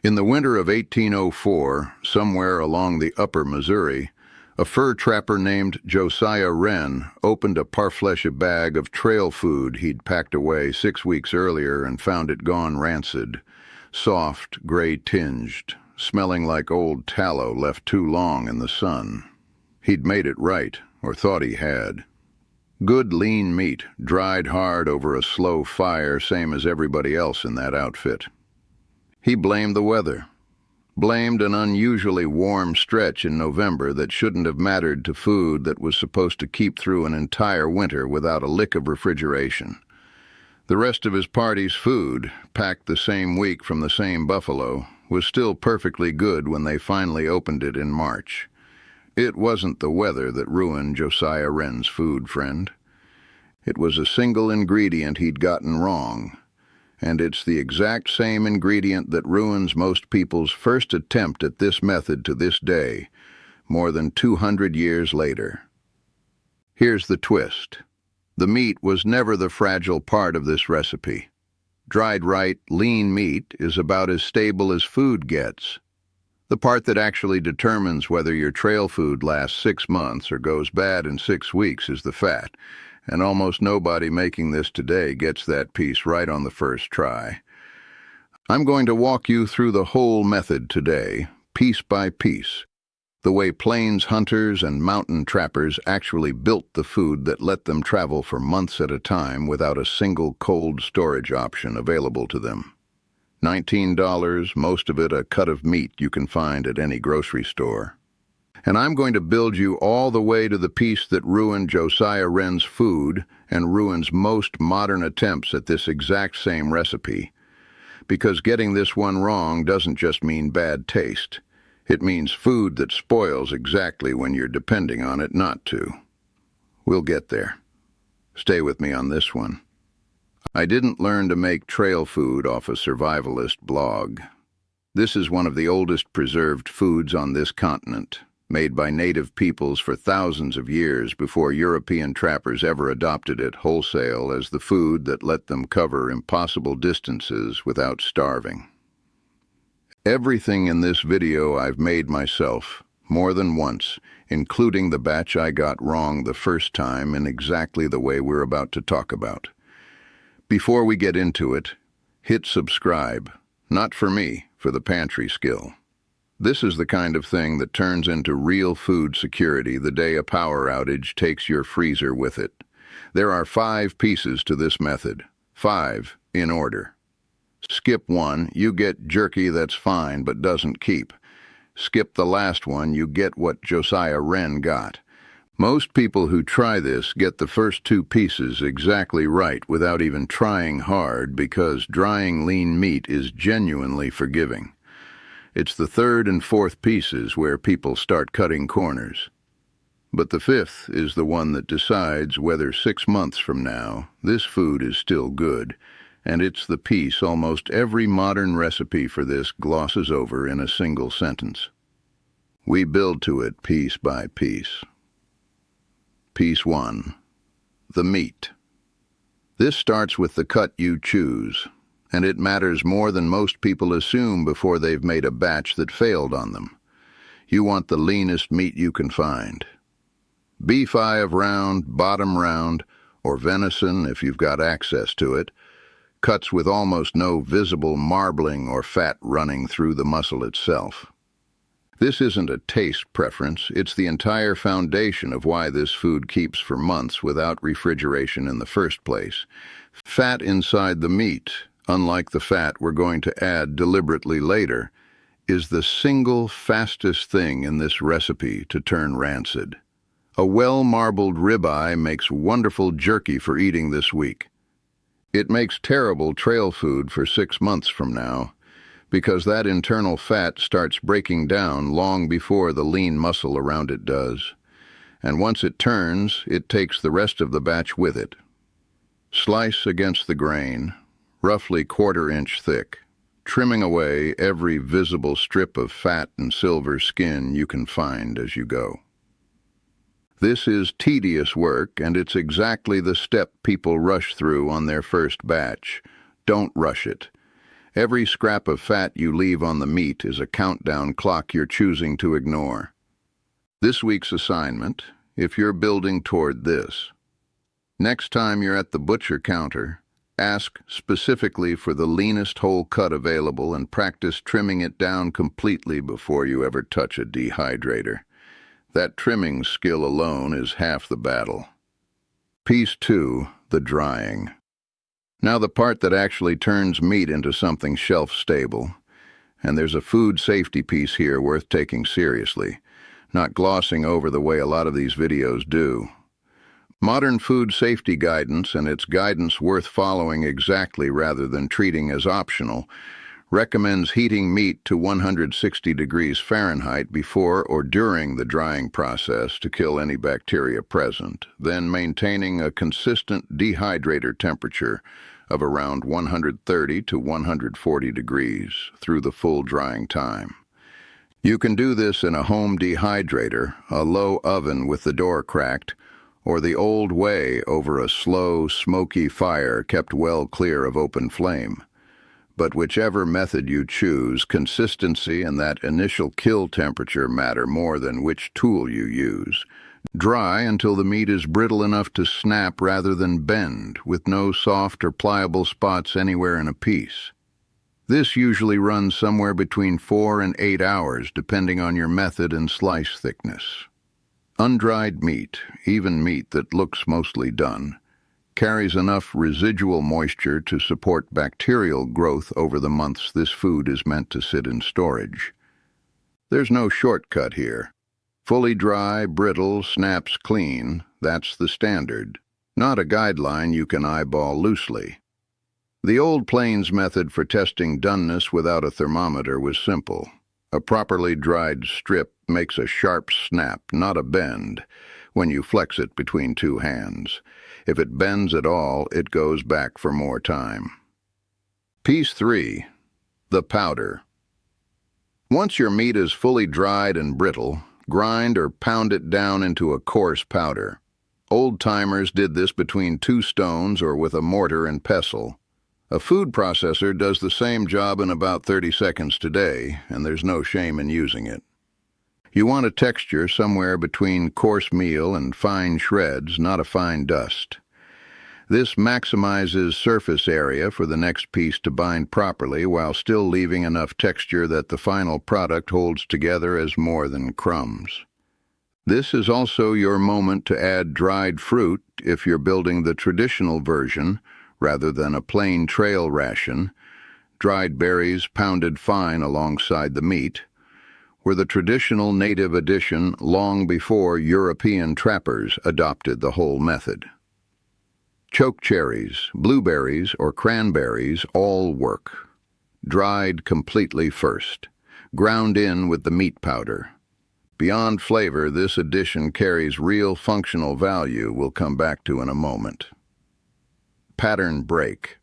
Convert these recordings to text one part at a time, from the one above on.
In the winter of 1804, somewhere along the upper Missouri, a fur trapper named Josiah Wren opened a parfleche bag of trail food he'd packed away 6 weeks earlier and found it gone rancid, soft, gray-tinged, smelling like old tallow left too long in the sun. He'd made it right, or thought he had. Good lean meat, dried hard over a slow fire, same as everybody else in that outfit. He blamed the weather. Blamed an unusually warm stretch in November that shouldn't have mattered to food that was supposed to keep through an entire winter without a lick of refrigeration. The rest of his party's food, packed the same week from the same buffalo, was still perfectly good when they finally opened it in March. It wasn't the weather that ruined Josiah Wren's food, friend. It was a single ingredient he'd gotten wrong. And it's the exact same ingredient that ruins most people's first attempt at this method to this day, more than 200 years later. Here's the twist. The meat was never the fragile part of this recipe. Dried right, lean meat is about as stable as food gets. The part that actually determines whether your trail food lasts 6 months or goes bad in 6 weeks is the fat. And almost nobody making this today gets that piece right on the first try. I'm going to walk you through the whole method today, piece by piece, the way plains hunters and mountain trappers actually built the food that let them travel for months at a time without a single cold storage option available to them. $19, most of it a cut of meat you can find at any grocery store. And I'm going to build you all the way to the piece that ruined Josiah Wren's food and ruins most modern attempts at this exact same recipe. Because getting this one wrong doesn't just mean bad taste. It means food that spoils exactly when you're depending on it not to. We'll get there. Stay with me on this one. I didn't learn to make trail food off a survivalist blog. This is one of the oldest preserved foods on this continent, made by native peoples for thousands of years before European trappers ever adopted it wholesale as the food that let them cover impossible distances without starving. Everything in this video I've made myself, more than once, including the batch I got wrong the first time in exactly the way we're about to talk about. Before we get into it, hit subscribe, not for me, for the pantry skill. This is the kind of thing that turns into real food security the day a power outage takes your freezer with it. There are 5 pieces to this method. 5 in order. Skip 1, you get jerky that's fine but doesn't keep. Skip the last one, you get what Josiah Wren got. Most people who try this get the first 2 pieces exactly right without even trying hard because drying lean meat is genuinely forgiving. It's the 3rd and 4th pieces where people start cutting corners. But the 5th is the one that decides whether 6 months from now this food is still good, and it's the piece almost every modern recipe for this glosses over in a single sentence. We build to it piece by piece. Piece 1. The meat. This starts with the cut you choose, and it matters more than most people assume before they've made a batch that failed on them. You want the leanest meat you can find. Beef eye of round, bottom round, or venison if you've got access to it, cuts with almost no visible marbling or fat running through the muscle itself. This isn't a taste preference, it's the entire foundation of why this food keeps for months without refrigeration in the first place. Fat inside the meat, unlike the fat we're going to add deliberately later, is the single fastest thing in this recipe to turn rancid. A well-marbled ribeye makes wonderful jerky for eating this week. It makes terrible trail food for 6 months from now, because that internal fat starts breaking down long before the lean muscle around it does. And once it turns, it takes the rest of the batch with it. Slice against the grain, roughly 1/4 inch thick, trimming away every visible strip of fat and silver skin you can find as you go. This is tedious work, and it's exactly the step people rush through on their first batch. Don't rush it. Every scrap of fat you leave on the meat is a countdown clock you're choosing to ignore. This week's assignment, if you're building toward this. Next time you're at the butcher counter, ask specifically for the leanest whole cut available and practice trimming it down completely before you ever touch a dehydrator. That trimming skill alone is half the battle. Piece 2, the drying. Now the part that actually turns meat into something shelf-stable. And there's a food safety piece here worth taking seriously, not glossing over the way a lot of these videos do. Modern food safety guidance, and it's guidance worth following exactly rather than treating as optional, recommends heating meat to 160 degrees Fahrenheit before or during the drying process to kill any bacteria present, then maintaining a consistent dehydrator temperature of around 130 to 140 degrees through the full drying time. You can do this in a home dehydrator, a low oven with the door cracked, or the old way over a slow, smoky fire kept well clear of open flame. But whichever method you choose, consistency and that initial kill temperature matter more than which tool you use. Dry until the meat is brittle enough to snap rather than bend, with no soft or pliable spots anywhere in a piece. This usually runs somewhere between 4 and 8 hours, depending on your method and slice thickness. Undried meat, even meat that looks mostly done, carries enough residual moisture to support bacterial growth over the months this food is meant to sit in storage. There's no shortcut here. Fully dry, brittle, snaps clean, that's the standard, not a guideline you can eyeball loosely. The old plains method for testing doneness without a thermometer was simple. A properly dried strip makes a sharp snap, not a bend, when you flex it between two hands. If it bends at all, it goes back for more time. Piece 3, the powder. Once your meat is fully dried and brittle, grind or pound it down into a coarse powder. Old-timers did this between 2 stones or with a mortar and pestle. A food processor does the same job in about 30 seconds today, and there's no shame in using it. You want a texture somewhere between coarse meal and fine shreds, not a fine dust. This maximizes surface area for the next piece to bind properly while still leaving enough texture that the final product holds together as more than crumbs. This is also your moment to add dried fruit if you're building the traditional version rather than a plain trail ration. Dried berries pounded fine alongside the meat were the traditional native addition long before European trappers adopted the whole method. Chokecherries, blueberries, or cranberries all work. Dried completely first, ground in with the meat powder. Beyond flavor, this addition carries real functional value we'll come back to in a moment. Pattern break.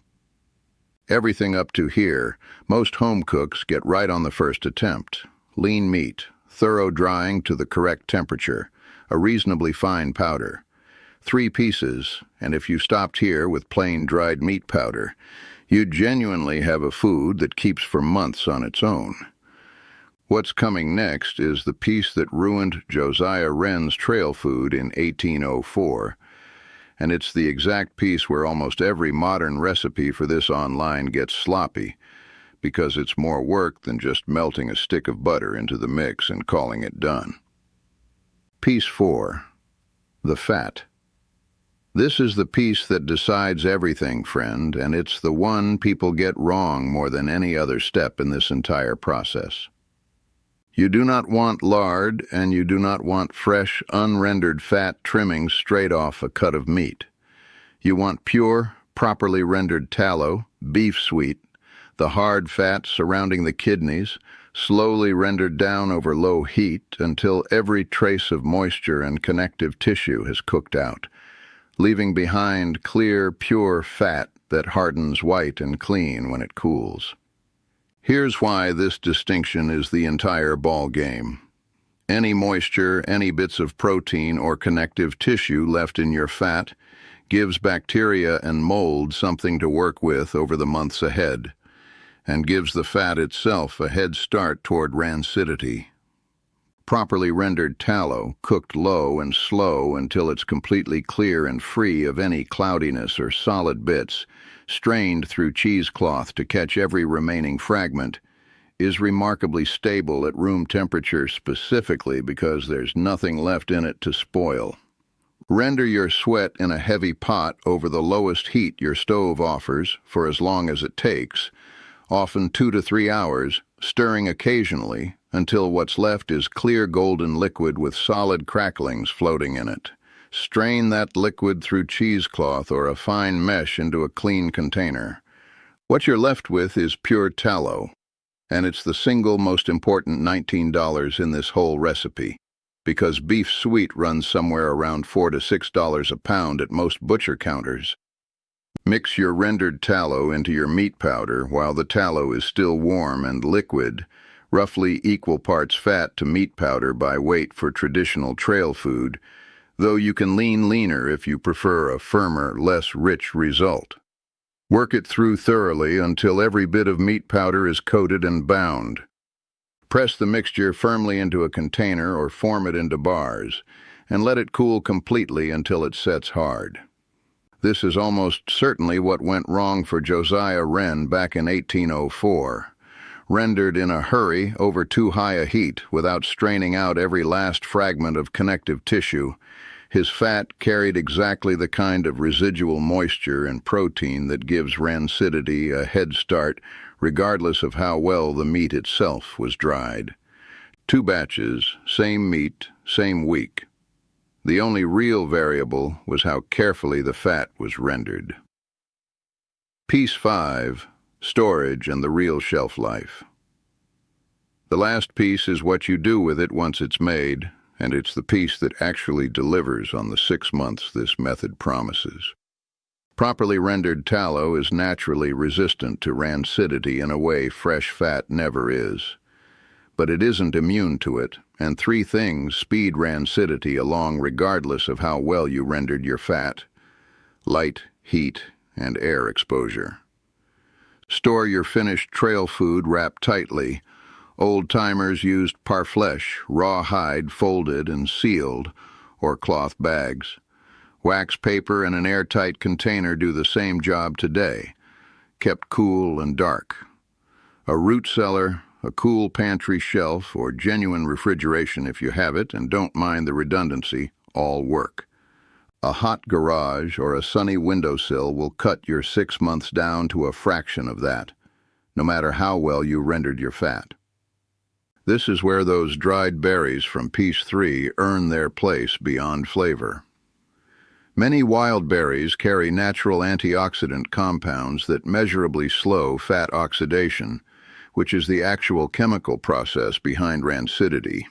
Everything up to here, most home cooks get right on the first attempt. Lean meat, thorough drying to the correct temperature, a reasonably fine powder. 3 pieces, and if you stopped here with plain dried meat powder, you'd genuinely have a food that keeps for months on its own. What's coming next is the piece that ruined Josiah Wren's trail food in 1804, and it's the exact piece where almost every modern recipe for this online gets sloppy, because it's more work than just melting a stick of butter into the mix and calling it done. Piece 4, the fat. This is the piece that decides everything, friend, and it's the one people get wrong more than any other step in this entire process. You do not want lard, and you do not want fresh, unrendered fat trimmings straight off a cut of meat. You want pure, properly rendered tallow, beef sweet, the hard fat surrounding the kidneys, slowly rendered down over low heat until every trace of moisture and connective tissue has cooked out, leaving behind clear, pure fat that hardens white and clean when it cools. Here's why this distinction is the entire ball game. Any moisture, any bits of protein or connective tissue left in your fat gives bacteria and mold something to work with over the months ahead. and gives the fat itself a head start toward rancidity. Properly rendered tallow, cooked low and slow until it's completely clear and free of any cloudiness or solid bits, strained through cheesecloth to catch every remaining fragment, is remarkably stable at room temperature specifically because there's nothing left in it to spoil. Render your sweat in a heavy pot over the lowest heat your stove offers for as long as it takes, often 2 to 3 hours, stirring occasionally until what's left is clear golden liquid with solid cracklings floating in it. Strain that liquid through cheesecloth or a fine mesh into a clean container. What you're left with is pure tallow, and it's the single most important $19 in this whole recipe, because beef sweet runs somewhere around $4 to $6 a pound at most butcher counters. Mix your rendered tallow into your meat powder while the tallow is still warm and liquid, roughly equal parts fat to meat powder by weight for traditional trail food, though you can lean leaner if you prefer a firmer, less rich result. Work it through thoroughly until every bit of meat powder is coated and bound. Press the mixture firmly into a container or form it into bars, and let it cool completely until it sets hard. This is almost certainly what went wrong for Josiah Wren back in 1804. Rendered in a hurry over too high a heat without straining out every last fragment of connective tissue, his fat carried exactly the kind of residual moisture and protein that gives rancidity a head start regardless of how well the meat itself was dried. 2 batches, same meat, same week. The only real variable was how carefully the fat was rendered. Piece 5. Storage and the real shelf life. The last piece is what you do with it once it's made, and it's the piece that actually delivers on the 6 months this method promises. Properly rendered tallow is naturally resistant to rancidity in a way fresh fat never is. But it isn't immune to it, and 3 things speed rancidity along regardless of how well you rendered your fat: light, heat, and air exposure. Store your finished trail food wrapped tightly. Old-timers used parfleche, raw hide folded and sealed, or cloth bags. Wax paper and an airtight container do the same job today, kept cool and dark. A root cellar, a cool pantry shelf, or genuine refrigeration if you have it and don't mind the redundancy, all work. A hot garage or a sunny windowsill will cut your 6 months down to a fraction of that, no matter how well you rendered your fat. This is where those dried berries from Piece 3 earn their place beyond flavor. Many wild berries carry natural antioxidant compounds that measurably slow fat oxidation, which is the actual chemical process behind rancidity.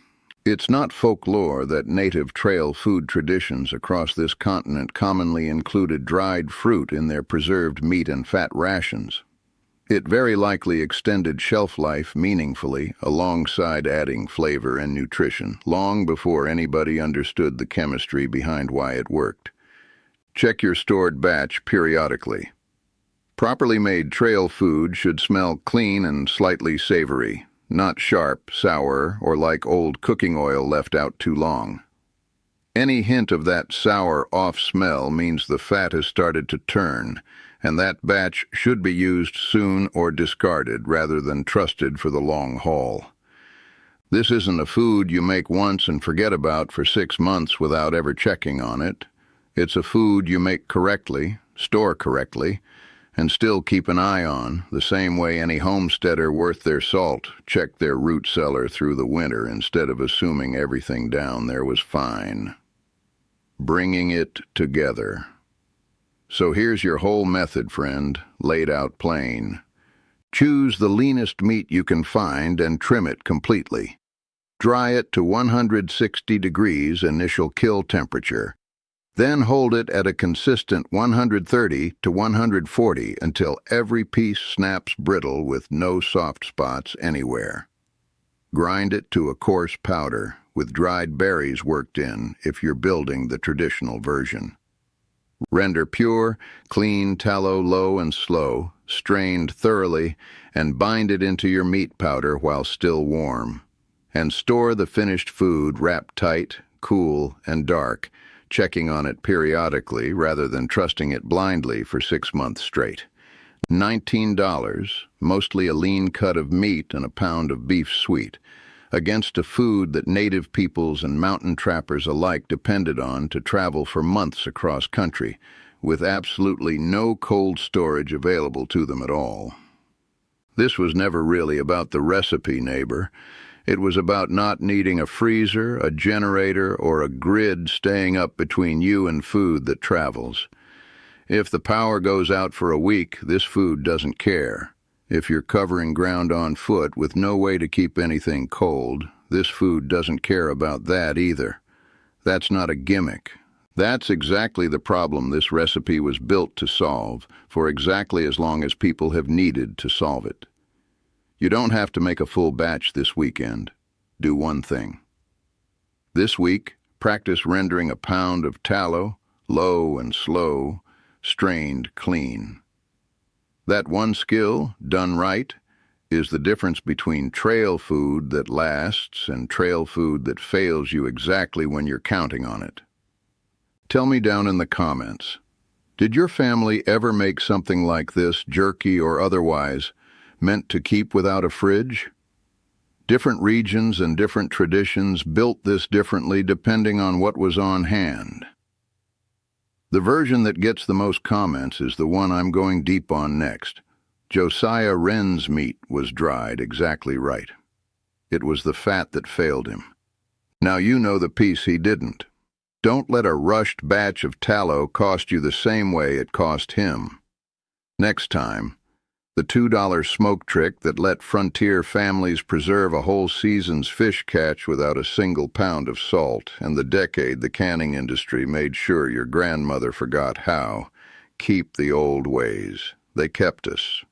It's not folklore that native trail food traditions across this continent commonly included dried fruit in their preserved meat and fat rations. It very likely extended shelf life meaningfully alongside adding flavor and nutrition, long before anybody understood the chemistry behind why it worked. Check your stored batch periodically. Properly made trail food should smell clean and slightly savory, not sharp, sour, or like old cooking oil left out too long. Any hint of that sour off smell means the fat has started to turn, and that batch should be used soon or discarded rather than trusted for the long haul. This isn't a food you make once and forget about for 6 months without ever checking on it. It's a food you make correctly, store correctly, and still keep an eye on, the same way any homesteader worth their salt checked their root cellar through the winter instead of assuming everything down there was fine. Bringing it together. So here's your whole method, friend, laid out plain. Choose the leanest meat you can find and trim it completely. Dry it to 160 degrees initial kill temperature. Then hold it at a consistent 130 to 140 until every piece snaps brittle with no soft spots anywhere. Grind it to a coarse powder, with dried berries worked in if you're building the traditional version. Render pure, clean tallow low and slow, strained thoroughly, and bind it into your meat powder while still warm. And store the finished food wrapped tight, cool, and dark, checking on it periodically rather than trusting it blindly for 6 months straight. $19, mostly a lean cut of meat and a pound of beef sweet, against a food that native peoples and mountain trappers alike depended on to travel for months across country, with absolutely no cold storage available to them at all. This was never really about the recipe, neighbor. It was about not needing a freezer, a generator, or a grid staying up between you and food that travels. If the power goes out for a week, this food doesn't care. If you're covering ground on foot with no way to keep anything cold, this food doesn't care about that either. That's not a gimmick. That's exactly the problem this recipe was built to solve, for exactly as long as people have needed to solve it. You don't have to make a full batch this weekend. Do one thing. This week, practice rendering a pound of tallow, low and slow, strained clean. That one skill, done right, is the difference between trail food that lasts and trail food that fails you exactly when you're counting on it. Tell me down in the comments, did your family ever make something like this, jerky or otherwise, meant to keep without a fridge? Different regions and different traditions built this differently depending on what was on hand. The version that gets the most comments is the one I'm going deep on next. Josiah Wren's meat was dried exactly right. It was the fat that failed him. Now you know the piece he didn't. Don't let a rushed batch of tallow cost you the same way it cost him. Next time, the $2 smoke trick that let frontier families preserve a whole season's fish catch without a single pound of salt, and the decade the canning industry made sure your grandmother forgot how. Keep the old ways. They kept us.